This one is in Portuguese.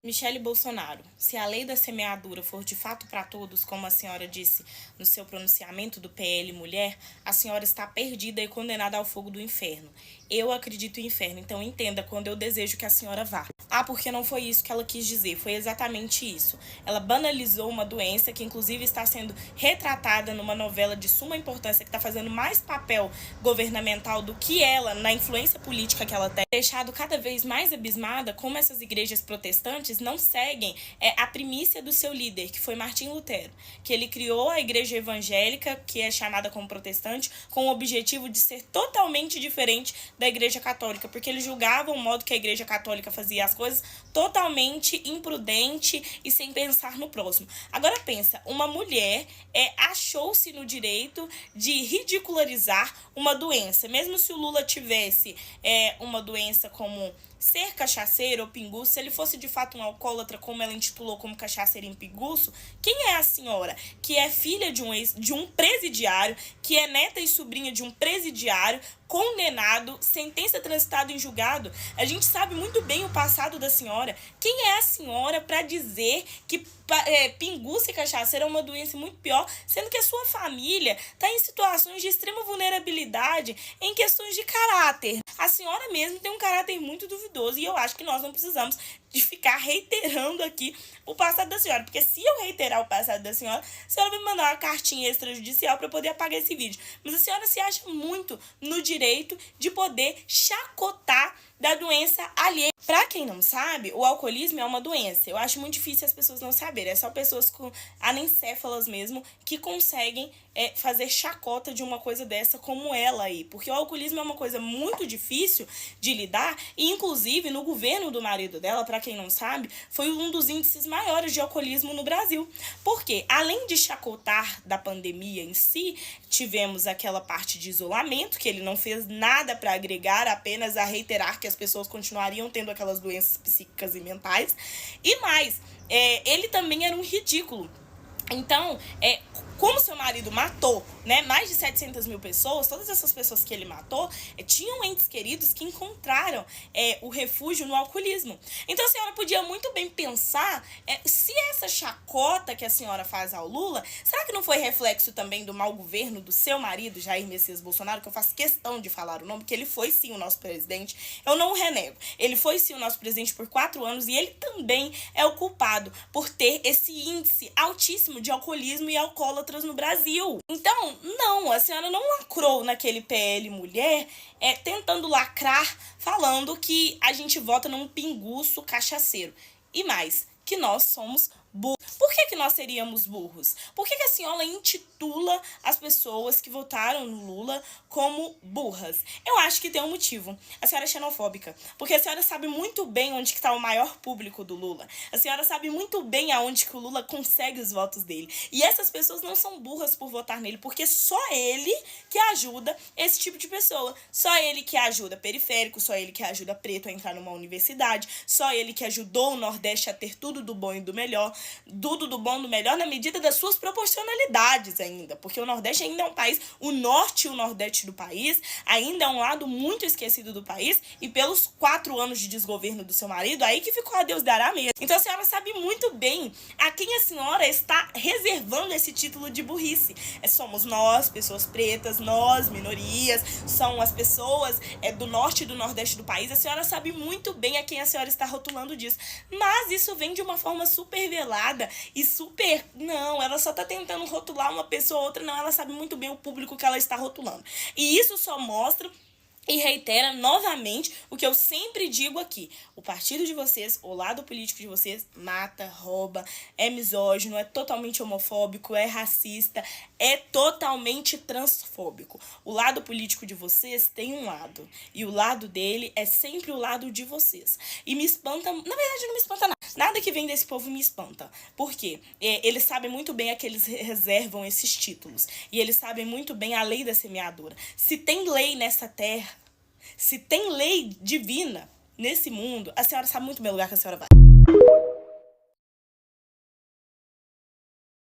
Michele Bolsonaro, se a lei da semeadura for de fato para todos, como a senhora disse no seu pronunciamento do PL Mulher, a senhora está perdida e condenada ao fogo do inferno. Eu acredito em inferno, então entenda quando eu desejo que a senhora vá. Ah, porque não foi isso que ela quis dizer, foi exatamente isso. Ela banalizou uma doença que inclusive está sendo retratada numa novela de suma importância, que está fazendo mais papel governamental do que ela, na influência política que ela tem, deixado cada vez mais abismada como essas igrejas protestantes não seguem a primícia do seu líder, que foi Martim Lutero, que ele criou a igreja evangélica, que é chamada como protestante, com o objetivo de ser totalmente diferente da igreja católica, porque ele julgava o modo que a igreja católica fazia as coisas totalmente imprudente e sem pensar no próximo. Agora pensa, uma mulher achou-se no direito de ridicularizar uma doença, mesmo se o Lula tivesse uma doença como ser cachaceiro ou pinguço, se ele fosse de fato um alcoólatra, como ela intitulou como cachaceiro e pinguço, quem é a senhora que é filha de um presidiário, que é neta e sobrinha de um presidiário, condenado, sentença transitada em julgado? A gente sabe muito bem o passado da senhora. Quem é a senhora para dizer que pinguço e cachaceira é uma doença muito pior, sendo que a sua família está em situações de extrema vulnerabilidade em questões de caráter? A senhora mesmo tem um caráter muito duvidoso e eu acho que nós não precisamos de ficar reiterando aqui o passado da senhora, porque se eu reiterar o passado da senhora, a senhora vai me mandar uma cartinha extrajudicial para poder apagar esse vídeo. Mas a senhora se acha muito no direito de poder chacotar da doença alheia. Pra quem não sabe, o alcoolismo é uma doença. Eu acho muito difícil as pessoas não saberem. É só pessoas com anencéfalas mesmo que conseguem fazer chacota de uma coisa dessa como ela aí. Porque o alcoolismo é uma coisa muito difícil de lidar e, inclusive, no governo do marido dela, pra quem não sabe, foi um dos índices maiores de alcoolismo no Brasil. Porque, além de chacotar da pandemia em si, tivemos aquela parte de isolamento, que ele não fez nada para agregar, apenas a reiterar que as pessoas continuariam tendo aquelas doenças psíquicas e mentais. E mais, ele também era um ridículo. Então, como seu marido matou, né, mais de 700 mil pessoas, todas essas pessoas que ele matou tinham entes queridos que encontraram o refúgio no alcoolismo. Então a senhora podia muito bem pensar se essa chacota que a senhora faz ao Lula, será que não foi reflexo também do mau governo do seu marido, Jair Messias Bolsonaro, que eu faço questão de falar o nome, porque ele foi sim o nosso presidente, eu não o renego. Ele foi sim o nosso presidente por 4 anos e ele também é o culpado por ter esse índice altíssimo de alcoolismo e alcoólatras no Brasil. Então, não, a senhora não lacrou naquele PL Mulher tentando lacrar, falando que a gente vota num pinguço cachaceiro. E mais, que nós somos burros. Por que nós seríamos burros? Por que a senhora intitula as pessoas que votaram no Lula como burras? Eu acho que tem um motivo. A senhora é xenofóbica. Porque a senhora sabe muito bem onde está o maior público do Lula. A senhora sabe muito bem aonde que o Lula consegue os votos dele. E essas pessoas não são burras por votar nele, porque só ele que ajuda esse tipo de pessoa. Só ele que ajuda periférico, só ele que ajuda preto a entrar numa universidade, só ele que ajudou o Nordeste a ter tudo do bom e do melhor, tudo do bom e do melhor na medida das suas proporcionalidades ainda, porque o Nordeste ainda é um país, o Norte e o Nordeste do país ainda é um lado muito esquecido do país, e pelos 4 anos de desgoverno do seu marido, aí que ficou a Deus dará mesmo. Então a senhora sabe muito bem a quem a senhora está reservando esse título de burrice. Somos nós, pessoas pretas, nós, minorias, são as pessoas do Norte e do Nordeste do país. A senhora sabe muito bem a quem a senhora está rotulando disso, mas isso vem de uma forma super velada e super... Não, ela só tá tentando rotular uma pessoa ou outra, não, ela sabe muito bem o público que ela está rotulando. E isso só mostra e reitera novamente o que eu sempre digo aqui. O partido de vocês, o lado político de vocês, mata, rouba, é misógino, é totalmente homofóbico, é racista, é totalmente transfóbico. O lado político de vocês tem um lado, e o lado dele é sempre o lado de vocês. E me espanta, na verdade não me espanta nada. Nada que vem desse povo me espanta. Por quê? Eles sabem muito bem a que eles reservam esses títulos. E eles sabem muito bem a lei da semeadura. Se tem lei nessa terra, se tem lei divina nesse mundo, a senhora sabe muito bem o lugar que a senhora vai.